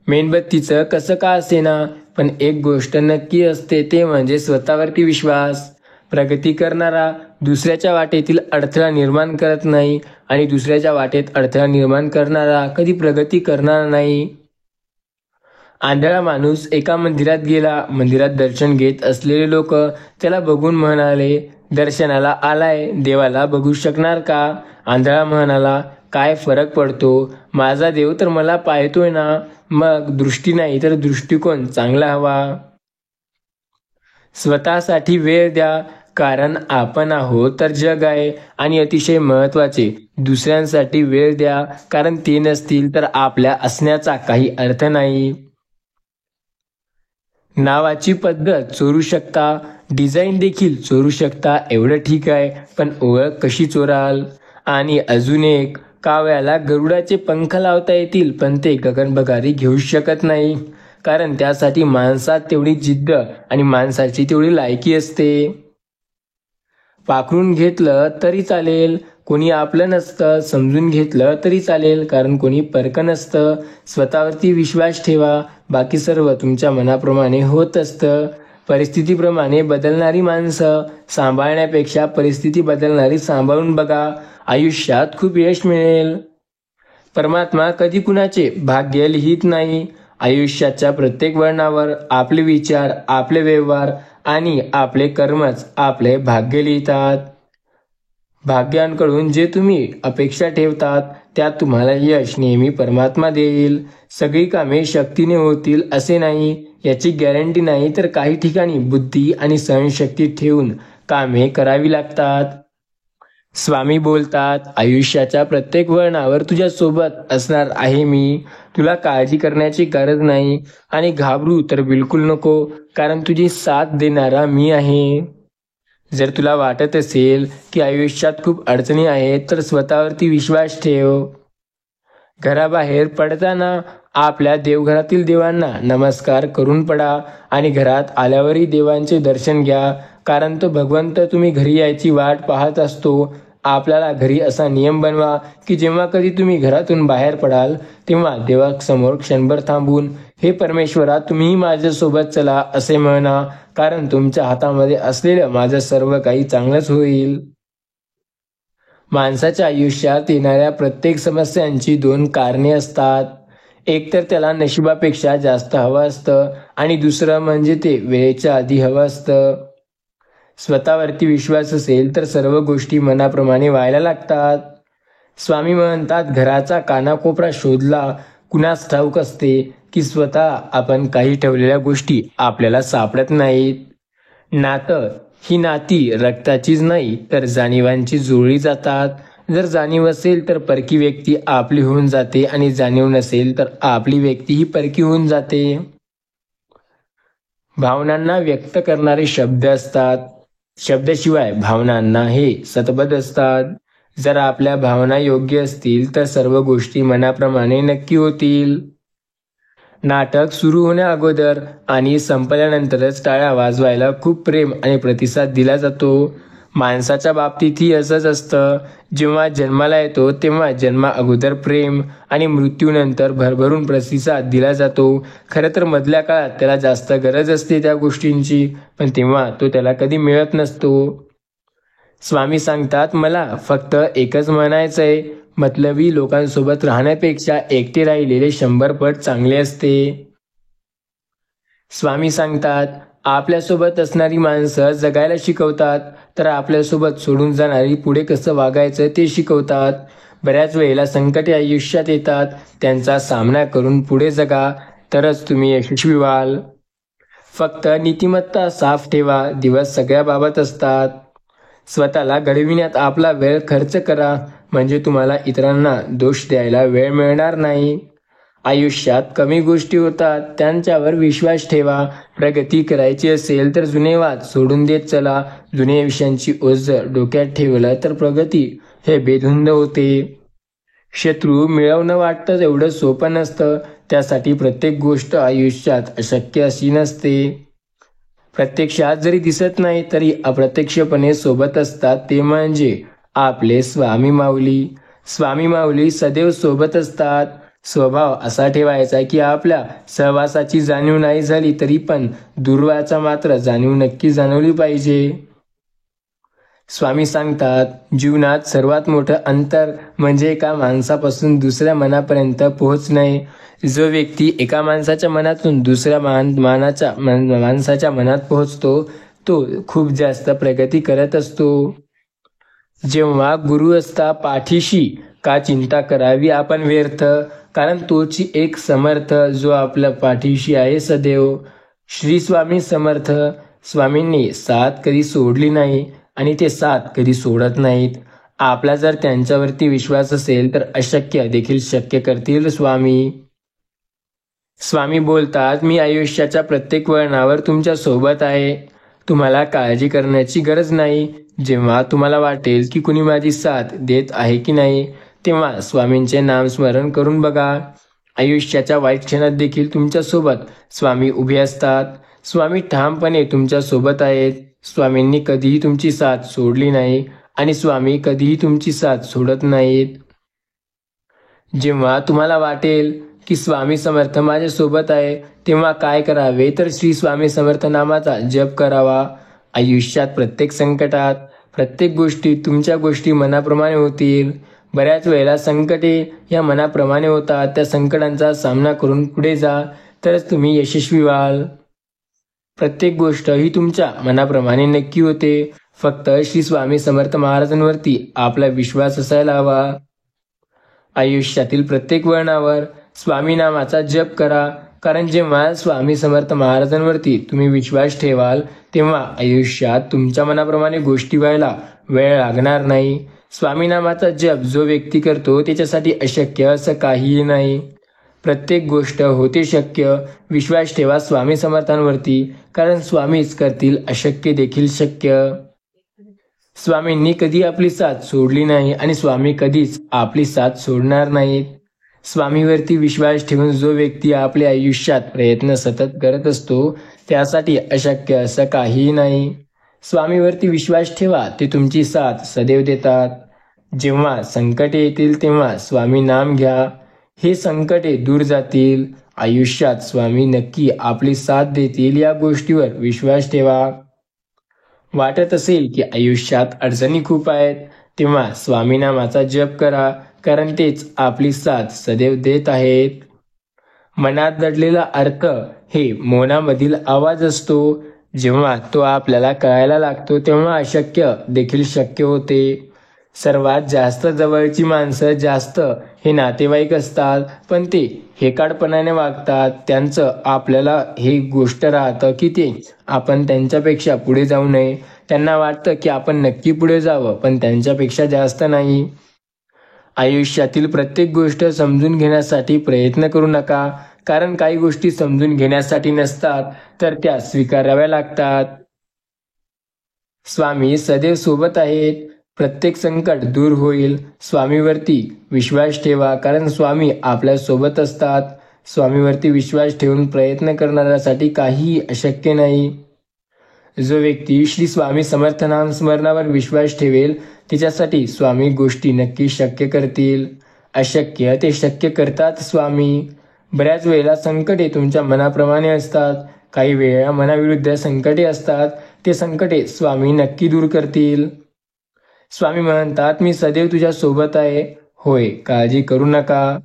मेणबत्तीचं कसं का असेना, पण एक गोष्ट नक्की असते ते म्हणजे स्वतःवरती विश्वास. प्रगती करणारा दुसऱ्याच्या वाटेतील अडथळा निर्माण करत नाही आणि दुसऱ्याच्या वाटेत अडथळा निर्माण करणारा कधी प्रगती करणार नाही. आंधळा माणूस एका मंदिरात गेला. मंदिरात दर्शन घेत असलेले लोक त्याला बघून म्हणाले, दर्शनाला आलाय, देवाला बघू शकणार का? आंधळा म्हणाला, काय फरक पडतो, माझा देव तर मला पाहतोय ना. मग दृष्टी नाही तर दृष्टिकोन चांगला हवा. स्वतःसाठी वेळ द्या. कारण आपण आहोत तर जग आहे. आणि अतिशय महत्त्वाचे, दुसऱ्यांसाठी वेळ द्या, कारण ते नसतील तर आपल्या असण्याचा काही अर्थ नाही. नावाची पद्धत चोरू शकता, डिझाईन देखील चोरू शकता, एवढं ठीक आहे, पण ओळख कशी चोराल? आणि अजून एक, कावळ्याला गरुडाचे पंख लावता येतील, पण ते गगनभगारी घेऊ शकत नाही, कारण त्यासाठी माणसात तेवढी जिद्द आणि माणसाची तेवढी लायकी असते. पाखरून घेतलं तरी चालेल, कोणी आपलं नसतं, समजून घेतलं तरी चालेल, कारण कोणी परकं नसतं. स्वतःवरती विश्वास ठेवा, बाकी सर्व तुमच्या मनाप्रमाणे होत असतं. परिस्थितीप्रमाणे बदलणारी माणसं सांभाळण्यापेक्षा परिस्थिती बदलणारी सांभाळून बघा, आयुष्यात खूप यश मिळेल. परमात्मा कधी कुणाचे भाग्य लिहित नाही. आयुष्याच्या प्रत्येक वळणावर आपले विचार, आपले व्यवहार आणि आपले कर्मच आपले भाग्य लिहितात. भाग्यांकडून जे तुम्ही अपेक्षा ठेवतात त्यात तुम्हाला यश नेहमी परमात्मा देईल. सगळी कामे शक्तीने होतील असे नाही, याची गॅरंटी नाही, तर काही ठिकाणी बुद्धी आणि सहनशक्ती ठेवून कामे करावी लागतात. स्वामी बोलतात, आयुष्याच्या प्रत्येक वळणावर तुझ्या सोबत असणार आहे मी. तुला काळजी करण्याची गरज नाही आणि घाबरू तर बिलकुल नको, कारण तुझी साथ देणारा मी आहे. जर तुला वाटत असेल की आयुष्यात खूप अडचणी आहेत, तर स्वतःवरती विश्वास ठेव. घराबाहेर पडताना आपल्या देवघरातील देवांना नमस्कार करून पडा आणि घरात आल्यावरही देवांचे दर्शन घ्या, कारण तो भगवंत तुम्ही घरी यायची वाट पाहत असतो. आपल्याला घरी असा नियम बनवा की जेव्हा कधी तुम्ही घरातून बाहेर पडाल तेव्हा देवासमोर क्षणभर थांबून, हे परमेश्वरा तुम्हीही माझ्यासोबत चला असे म्हणा, कारण तुमच्या हातामध्ये असलेलं माझं सर्व काही चांगलंच होईल. माणसाच्या आयुष्यात येणाऱ्या प्रत्येक समस्यांची दोन कारणे असतात. एक तर त्याला नशिबापेक्षा जास्त हवं असतं आणि दुसरं म्हणजे ते वेळेच्या आधी हवं असतं. स्वतःवरती विश्वास असेल तर सर्व गोष्टी मनाप्रमाणे व्हायला लागतात. स्वामी म्हणतात, घराचा कानाकोपरा शोधला कुणास ठाऊक असते की स्वतः आपण काही ठेवलेल्या गोष्टी आपल्याला सापडत नाहीत. नातं ही नाती रक्ताचीच नाही तर जाणीवांची जुळली जातात. जर जाणीव असेल तर परकी व्यक्ती आपली होऊन जाते आणि जाणीव नसेल तर आपली व्यक्ती ही परकी होऊन जाते. भावनांना व्यक्त करणारे शब्द असतात, शब्दाशिवाय भावनांना हे सतबद्ध असतात. जर आपल्या भावना योग्य असतील तर सर्व गोष्टी मनाप्रमाणे नक्की होतील. नाटक सुरू होण्या अगोदर आणि संपल्यानंतरच टाळ्या वाजवायला खूप प्रेम आणि प्रतिसाद दिला जातो. माणसाच्या बाबतीतही असंच असतं. जेव्हा जन्माला येतो तेव्हा जन्मा अगोदर प्रेम आणि मृत्यूनंतर भरभरून प्रतिसाद दिला जातो. खरं तर मधल्या काळात त्याला जास्त गरज असते त्या गोष्टींची, पण तेव्हा तो त्याला कधी मिळत नसतो. स्वामी सांगतात, मला फक्त एकच म्हणायचंय, मतलबी लोकांसोबत राहण्यापेक्षा एकटे राहिलेले 100 पट चांगले असते. स्वामी सांगतात, आपल्यासोबत असणारी माणसं जगायला शिकवतात, तर आपल्यासोबत सोडून जाणारी पुढे कसं वागायचं ते शिकवतात. बऱ्याच वेळेला संकटे आयुष्यात येतात, त्यांचा सामना करून पुढे जगा, तरच तुम्ही यशस्वी व्हाल. फक्त नीतिमत्ता साफ ठेवा, दिवस सगळ्याबाबत असतात. स्वतःला घडविण्यात आपला वेळ खर्च करा, म्हणजे तुम्हाला इतरांना दोष द्यायला वेळ मिळणार नाही. आयुष्यात कमी गोष्टी होतात, त्यांच्यावर विश्वास ठेवा. प्रगती करायची असेल तर जुने वाद सोडून देत चला. जुन्या विषयांची ओझं डोक्यात ठेवलं तर प्रगती हे बेधुंद होते. शत्रू मिळवणं वाटतं एवढं सोपं नसतं, त्यासाठी प्रत्येक गोष्ट आयुष्यात अशक्य अशी नसते. प्रत्यक्षात जरी दिसत नाही तरी अप्रत्यक्षपणे सोबत असतात, ते म्हणजे आपले स्वामी माऊली. स्वामी माऊली सदैव सोबत असतात. स्वभाव असा ठेवायचा की आपल्या सहवासाची जाणीव नाही झाली तरी पण दूरवाचा मात्र जाणीव नक्की जाणवली पाहिजे. स्वामी सांगतात, जीवनात सर्वात मोठं अंतर म्हणजे एका माणसापासून दुसऱ्या मनापर्यंत पोहोचणे. जो व्यक्ती एका माणसाच्या मनातून दुसऱ्या माणसाच्या मनात पोहोचतो तो खूप जास्त प्रगती करत असतो. जेव्हा गुरु असता पाठीशी का चिंता करावी आपण व्यर्थ, कारण तोची एक समर्थ जो आपल्या पाठीशी आहे सदैव. श्री स्वामी समर्थ. स्वामींनी साथ कधी सोडली नाही आणि ते साथ कधी सोडत नाहीत. आपला जर त्यांच्यावरती विश्वास असेल तर अशक्य देखील शक्य करतील स्वामी. स्वामी बोलतात, मी आयुष्याच्या प्रत्येक वळणावर तुमच्या सोबत आहे. तुम्हाला काळजी करण्याची गरज नाही. जेव्हा तुम्हाला वाटेल की कुणी माझी साथ देत आहे की नाही, तेव्हा स्वामींचे नामस्मरण करून बघा. आयुष्याच्या वाईट क्षणात देखील तुमच्यासोबत स्वामी उभे असतात. स्वामी ठामपणे तुमच्या सोबत आहेत. स्वामींनी कधीही तुमची साथ सोडली नाही आणि स्वामी कधीही तुमची साथ सोडत नाहीत. जेव्हा तुम्हाला वाटेल की स्वामी समर्थ माझ्या सोबत आहे, तेव्हा काय करावे तर श्री स्वामी समर्थ नामाचा जप करावा. आयुष्यात प्रत्येक संकटात, प्रत्येक गोष्टीत तुमच्या गोष्टी मनाप्रमाणे होतील. बऱ्याच वेळेला संकटे या मनाप्रमाणे होतात. त्या संकटांचा सामना करून पुढे जा, तरच तुम्ही यशस्वी व्हाल. प्रत्येक गोष्ट ही तुमच्या मनाप्रमाणे नक्की होते. फक्त श्री स्वामी समर्थ महाराजांवरती आपला विश्वास असायला हवा. आयुष्यातील प्रत्येक वळणावर स्वामी नामाचा जप करा, कारण जेव्हा स्वामी समर्थ महाराजांवरती तुम्ही विश्वास ठेवाल, तेव्हा आयुष्यात तुमच्या मनाप्रमाणे गोष्टी व्हायला वेळ लागणार नाही. स्वामी नामाचा जप जो व्यक्ती करतो त्याच्यासाठी अशक्य असं काहीही नाही. प्रत्येक गोष्ट होते शक्य. विश्वास ठेवा स्वामी समर्थांवरती, कारण स्वामीच करतील अशक्य देखील शक्य. स्वामींनी कधी आपली साथ सोडली नाही आणि स्वामी कधीच आपली साथ सोडणार नाहीत. स्वामीवरती विश्वास ठेवून जो व्यक्ती आपल्या आयुष्यात प्रयत्न सतत करत असतो, त्यासाठी अशक्य असं काहीही नाही. स्वामीवरती विश्वास ठेवा, ते तुमची साथ सदैव देतात. जेव्हा संकटे येतील तेव्हा स्वामी नाम घ्या. हे संकटे दूर जातील. आयुष्यात स्वामी नक्की आपली साथ देतील, या गोष्टीवर विश्वास ठेवा. वाटत असेल की आयुष्यात अडचणी खूप आहेत, तेव्हा स्वामी नामाचा जप करा, कारण तेच आपली साथ सदैव देत आहेत. मनात दडलेला अर्थ हे मौनामधील आवाज असतो. जेव्हा तो आपल्याला कळायला लागतो तेव्हा अशक्य देखील शक्य होते. सर्वात जास्त जवळची माणसं जास्त हे नातेवाईक असतात, पण ते हेकाडपणाने वागतात. त्यांचं आपल्याला हे गोष्ट राहतं की ते आपण त्यांच्यापेक्षा पुढे जाऊ नये. त्यांना वाटतं की आपण नक्की पुढे जावं, पण त्यांच्यापेक्षा जास्त नाही. आयुष्यातील प्रत्येक गोष्ट समजून घेण्यासाठी प्रयत्न करू नका, कारण काही गोष्टी समजून घेण्यासाठी नसतात, तर त्या स्वीकाराव्या लागतात. स्वामी सदैव सोबत आहेत. प्रत्येक संकट दूर होईल. स्वामीवरती विश्वास ठेवा, कारण स्वामी आपल्या सोबत असतात. स्वामीवरती विश्वास ठेवून प्रयत्न करणाऱ्यासाठी काहीही अशक्य नाही. जो व्यक्ती श्री स्वामी समर्थ नाम स्मरणावर विश्वास ठेवेल, तिच्यासाठी स्वामी गोष्टी नक्की शक्य करतील. अशक्य ते शक्य करतात स्वामी. बऱ्याच वेळेला संकटे तुमच्या मनाप्रमाणे असतात. काही वेळा मनाविरुद्ध संकटे असतात. ते संकटे स्वामी नक्की दूर करतील. स्वामी म्हणतात, मी सदैव तुझ्या सोबत आहे. होय, काळजी करू नका.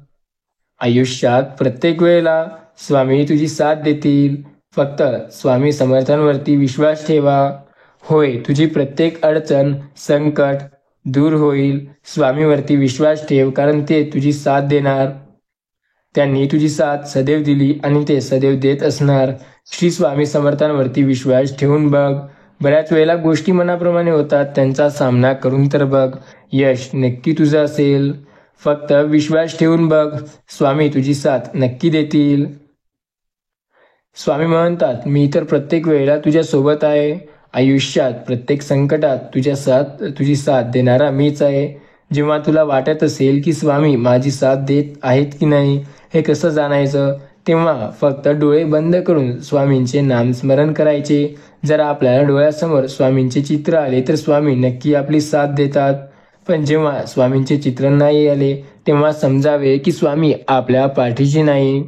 आयुष्यात प्रत्येक वेळेला स्वामी तुझी साथ देतील. फक्त स्वामी समर्थांवरती विश्वास ठेवा. होय, तुझी प्रत्येक अडचण, संकट दूर होईल. स्वामीवरती विश्वास ठेव, कारण ते तुझी साथ देणार. त्यांनी तुझी साथ सदैव दिली आणि ते सदैव देत असणार. श्री स्वामी समर्थांवरती विश्वास ठेवून बघ. बऱ्याच वेळेला गोष्टी मनाप्रमाणे होतात, त्यांचा सामना करून तर बघ. यश नक्की तुझं असेल. फक्त विश्वास ठेवून बघ. स्वामी तुझी साथ नक्की देतील. स्वामी म्हणतात, मी तर प्रत्येक वेळेला तुझ्या सोबत आहे. आयुष्यात प्रत्येक संकटात तुझी साथ देणारा मीच आहे. जेव्हा तुला वाटत असेल की स्वामी माझी साथ देत आहेत की नाही, हे कसं जाणायचं, तेव्हा फक्त डोळे बंद करून स्वामींचे नामस्मरण करायचे. जर आपल्याला डोळ्यासमोर स्वामींचे चित्र आले तर स्वामी नक्की आपली साथ देतात. पण जेव्हा स्वामींचे चित्र नाही आले, तेव्हा समजावे की स्वामी आपल्या पाठीशी नाही.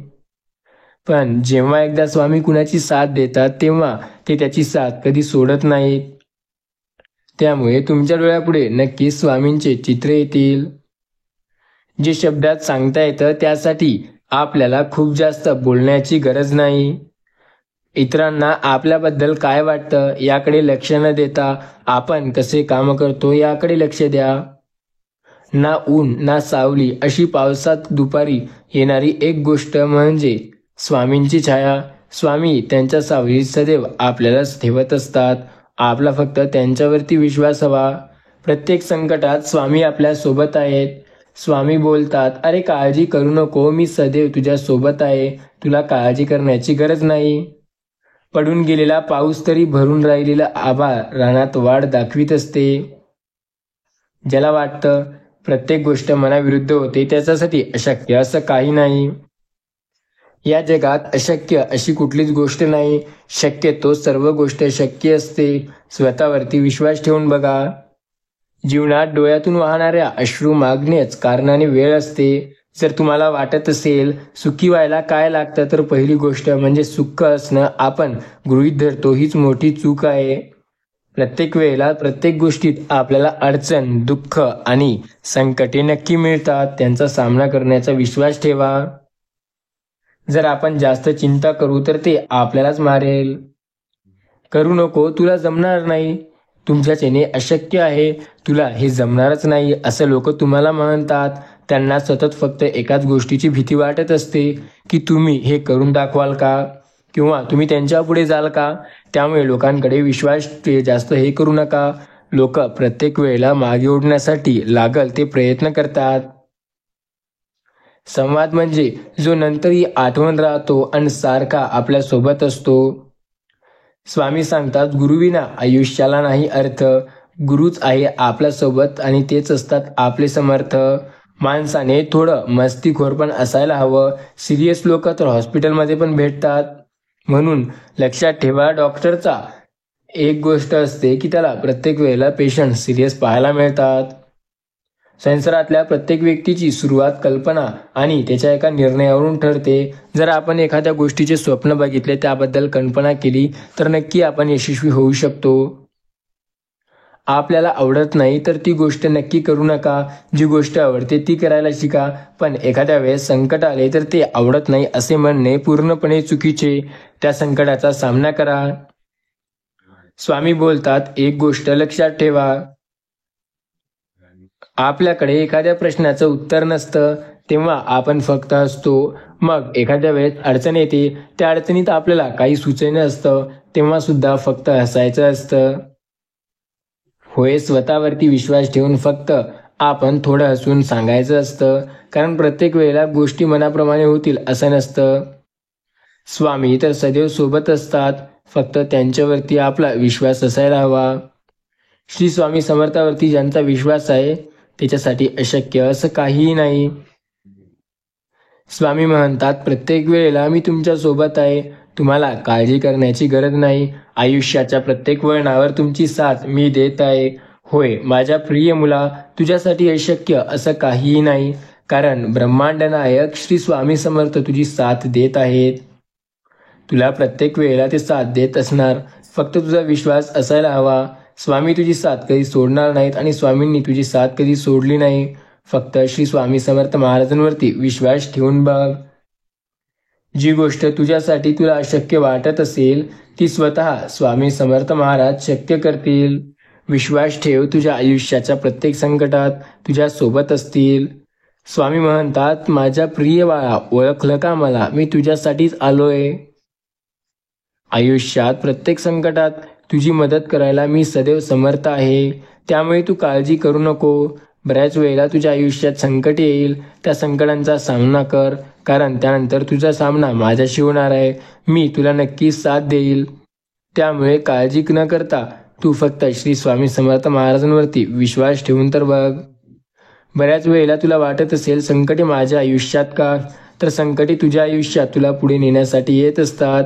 पण जेव्हा एकदा स्वामी कुणाची साथ देतात, तेव्हा ते त्याची साथ कधी सोडत नाहीत. त्यामुळे तुमच्या डोळ्यापुढे नक्की स्वामींचे चित्र येतील. जे शब्दात सांगता येतं त्यासाठी आपल्याला खूप जास्त बोलण्याची गरज नाही. इतरांना आपल्याबद्दल काय वाटतं याकडे लक्ष न देता आपण कसे काम करतो याकडे लक्ष द्या. ना ऊन ना सावली अशी पावसात दुपारी येणारी एक गोष्ट म्हणजे स्वामींची छाया. स्वामी त्यांच्या सावलीत सदैव आपल्यालाच ठेवत असतात. आपला फक्त त्यांच्यावरती विश्वास हवा. प्रत्येक संकटात स्वामी आपल्या सोबत आहेत. स्वामी बोलतात, अरे काळजी करू नको, मी सदैव तुझ्या सोबत आहे. तुला काळजी करण्याची गरज नाही. पडून गेलेला पाऊस तरी भरून राहिलेला आभाळ रानात वाट दाखवित असते. ज्याला वाटतं प्रत्येक गोष्ट मनाविरुद्ध होते, त्याच्यासाठी अशक्य असं काही नाही. या जगात अशक्य अशी कुठलीच गोष्ट नाही. शक्यतो सर्व गोष्ट शक्य असते. स्वतःवरती विश्वास ठेवून बघा. जीवनात डोळ्यातून वाहणाऱ्या अश्रू मागण्याच कारणाने वेळ असते. जर तुम्हाला वाटत असेल सुखी व्हायला काय लागतं, तर पहिली गोष्ट म्हणजे सुख असणं आपण गृहीत धरतो हीच मोठी चूक आहे. प्रत्येक वेळेला प्रत्येक गोष्टीत आपल्याला अडचण, दुःख आणि संकटे नक्की मिळतात. त्यांचा सामना करण्याचा विश्वास ठेवा. जर आपण जास्त चिंता करू तर ते आपल्यालाच मारेल. करू नको, तुला जमणार नाही, तुमच्याच्याने अशक्य आहे, तुला हे जमणारच नाही असं लोक तुम्हाला म्हणतात. त्यांना सतत फक्त एकाच गोष्टीची भीती वाटत असते की तुम्ही हे करून दाखवाल का, किंवा तुम्ही त्यांच्या पुढे जाल का. त्यामुळे लोकांकडे विश्वास जास्त हे करू नका. लोक प्रत्येक वेळेला मागे ओढण्यासाठी लागल ते प्रयत्न करतात. संवाद म्हणजे जो नंतरही आठवण राहतो आणि सारखा आपल्या सोबत असतो. स्वामी सांगतात, गुरुविना आयुष्याला नाही अर्थ. गुरुच आहे आपल्यासोबत आणि तेच असतात आपले समर्थ. माणसाने थोडं मस्तीखोर पण असायला हवं. सिरियस लोक तर हॉस्पिटलमध्ये पण भेटतात. म्हणून लक्षात ठेवा, डॉक्टरचा एक गोष्ट असते की त्याला प्रत्येक वेळेला पेशंट सिरियस पाहायला मिळतात. संसारातल्या प्रत्येक व्यक्तीची सुरुवात कल्पना आणि त्याच्या एका निर्णयावरून ठरते. जर आपण एखाद्या गोष्टीचे स्वप्न बघितले, त्याबद्दल कल्पना केली, तर नक्की आपण यशस्वी होऊ शकतो. आपल्याला आवडत नाही तर ती गोष्ट नक्की करू नका. जी गोष्ट आवडते ती करायला शिका. पण एखाद्या वेळेस संकट आले तर ते आवडत नाही असे म्हणणे पूर्णपणे चुकीचे. त्या संकटाचा सामना करा. स्वामी बोलतात, एक गोष्ट लक्षात ठेवा, आपल्याकडे एखाद्या प्रश्नाचं उत्तर नसतं तेव्हा आपण फक्त हसतो. मग एखाद्या वेळेस अडचण येते, त्या अडचणीत आपल्याला काही सुचेना असतं, तेव्हा सुद्धा फक्त हसायचं असतं. होय, स्वतःवरती विश्वास ठेवून फक्त आपण थोडं हसून सांगायचं असतं. कारण प्रत्येक वेळेला गोष्टी मनाप्रमाणे होतील असं नसतं. स्वामी तर सदैव सोबत असतात, फक्त त्यांच्यावरती आपला विश्वास असायला हवा. श्री स्वामी समर्थावरती ज्यांचा विश्वास आहे त्याच्यासाठी अशक्य असं काहीही नाही. स्वामी म्हणतात, प्रत्येक वेळेला मी तुमच्या सोबत आहे, तुम्हाला काळजी करण्याची गरज नाही. आयुष्याच्या प्रत्येक वळणावर तुमची साथ मी देत आहे. होय माझ्या प्रिय मुला, तुझ्यासाठी अशक्य असं काहीही नाही, कारण ब्रह्मांड नायक श्री स्वामी समर्थ तुझी साथ देत आहेत. तुला प्रत्येक वेळेला ते साथ देत असणार, फक्त तुझा विश्वास असायला हवा. स्वामी तुझी साथ कधी सोडणार नाहीत आणि स्वामींनी तुझी साथ कधी सोडली नाही. फक्त श्री स्वामी समर्थ महाराजांवरती विश्वास ठेवून बघ. जी गोष्ट तुझ्यासाठी तुला अशक्य वाटत असेल ती स्वतः स्वामी समर्थ महाराज शक्य करतील. विश्वास ठेव, तुझ्या आयुष्याच्या प्रत्येक संकटात तुझ्या सोबत असतील. स्वामी म्हणतात, माझ्या प्रिय बाळा, ओळखलं का मला, मी तुझ्यासाठीच आलोय. आयुष्यात प्रत्येक संकटात तुझी मदत करायला मी सदैव समर्थ आहे. त्यामुळे तू काळजी करू नको. बऱ्याच वेळेला तुझ्या आयुष्यात संकट येईल, त्या संकटांचा सामना कर, कारण त्यानंतर तुझा सामना माझ्याशी होणार आहे. मी तुला नक्की साथ देईल. त्यामुळे काळजी न करता तू फक्त श्री स्वामी समर्थ महाराजांवरती विश्वास ठेवून तर बघ. बऱ्याच वेळेला तुला वाटत असेल संकटे माझ्या आयुष्यात का, तर संकटे तुझ्या आयुष्यात तुला पुढे नेण्यासाठी येत असतात.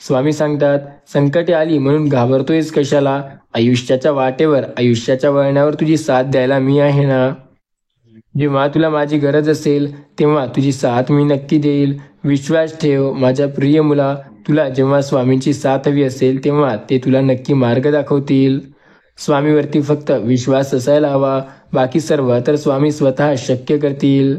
स्वामी सांगतात, संकटे आली म्हणून घाबरतोयस कशाला. आयुष्याच्या वाटेवर, आयुष्याच्या वळणावर तुझी साथ द्यायला मी आहे ना. जेव्हा तुला माझी गरज असेल तेव्हा तुझी साथ मी नक्की देईल. विश्वास ठेव माझ्या प्रिय मुला, तुला जेव्हा स्वामींची साथ हवी असेल तेव्हा ते तुला नक्की मार्ग दाखवतील. स्वामीवरती फक्त विश्वास असायला हवा, बाकी सर्व तर स्वामी स्वतः शक्य करतील.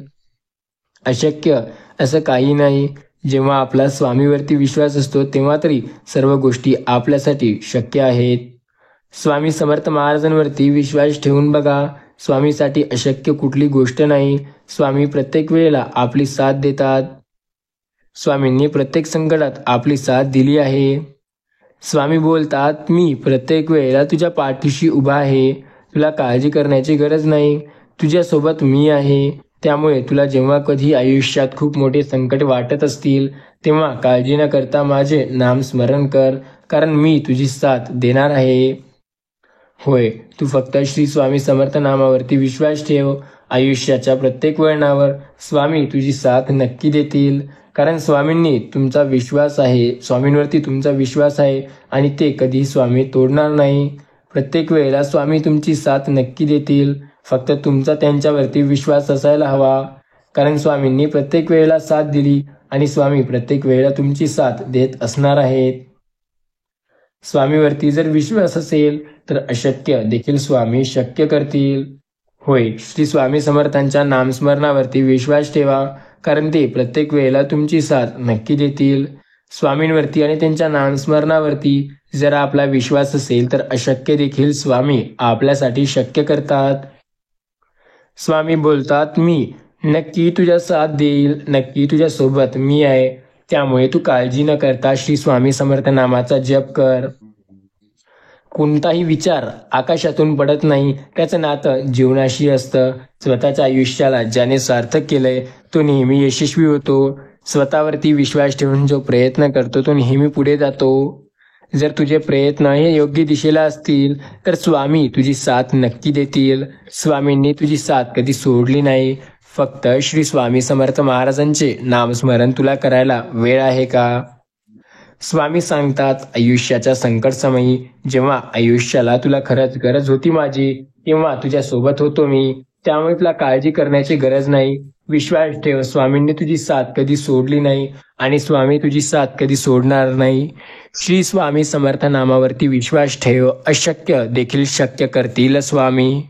अशक्य असं काही नाही. जेव्हा आपला स्वामीवरती विश्वास असतो तेव्हा तरी सर्व गोष्टी आपल्यासाठी शक्य आहेत. स्वामी समर्थ महाराजांवरती विश्वास ठेवून बघा. स्वामीसाठी अशक्य कुठली गोष्ट नाही. स्वामी प्रत्येक वेळेला आपली साथ देतात. स्वामींनी प्रत्येक संकटात आपली साथ दिली आहे. स्वामी बोलतात, मी प्रत्येक वेळेला तुझ्या पाठीशी उभा आहे. तुला काळजी करण्याची गरज नाही. तुझ्यासोबत मी आहे. त्यामुळे तुला जेव्हा कधी आयुष्यात खूप मोठे संकट वाटत असतील तेव्हा काळजी न करता माझे नाम स्मरण कर, कारण मी तुझी साथ देणार आहे. होय, तू फक्त श्री स्वामी समर्थ नामावरती विश्वास ठेव. आयुष्याच्या प्रत्येक वळणावर स्वामी तुझी साथ नक्की देतील, कारण स्वामींवरती तुमचा विश्वास आहे आणि ते कधी स्वामी तोडणार नाही. प्रत्येक वेळेला स्वामी तुमची साथ नक्की देतील. फक्त तुमचा त्यांच्यावरती विश्वास असायला हवा, कारण स्वामींनी प्रत्येक वेळेला साथ दिली आणि स्वामी प्रत्येक वेळेला तुमची साथ देत असणार आहेत. स्वामीवरती जर विश्वास असेल तर अशक्य देखील स्वामी शक्य करतील. होय, श्री स्वामी समर्थांच्या नामस्मरणावरती विश्वास ठेवा, कारण ते प्रत्येक वेळेला तुमची साथ नक्की देतील. स्वामींवरती आणि त्यांच्या नामस्मरणावरती जर आपला विश्वास असेल तर अशक्य देखील स्वामी आपल्यासाठी शक्य करतात. स्वामी बोलतात, मी नक्की तुझ्या साथ देईल. नक्की तुझ्या सोबत मी आहे. त्यामुळे तू काळजी न करता श्री स्वामी समर्थ नामाचा जप कर. कोणताही विचार आकाशातून पडत नाही. त्याचं नातं जीवनाशी असतं. स्वतःच्या आयुष्याला ज्याने सार्थक केलंय तो नेहमी यशस्वी होतो. स्वतःवरती विश्वास ठेवून जो प्रयत्न करतो तो नेहमी पुढे जातो. जर तुझे प्रयत्न हे योग्य दिशेला असतील तर स्वामी तुझी साथ नक्की देतील. स्वामींनी तुझी साथ कधी सोडली नाही. फक्त श्री स्वामी समर्थ महाराजांचे नामस्मरण तुला करायला वेळ आहे का? स्वामी सांगतात, आयुष्याच्या संकट समयी जेव्हा आयुष्याला तुला खरंच गरज होती माझी, तेव्हा तुझ्या सोबत होतो मी. त्यामुळे तुला काळजी करण्याची गरज नाही. विश्वास ठेव, स्वामींनी तुझी साथ कधी सोडली नाही आणि स्वामी तुझी साथ कधी सोडणार नाही. श्री स्वामी समर्थ नामावरती विश्वास ठेव. अशक्य देखील शक्य करतील स्वामी.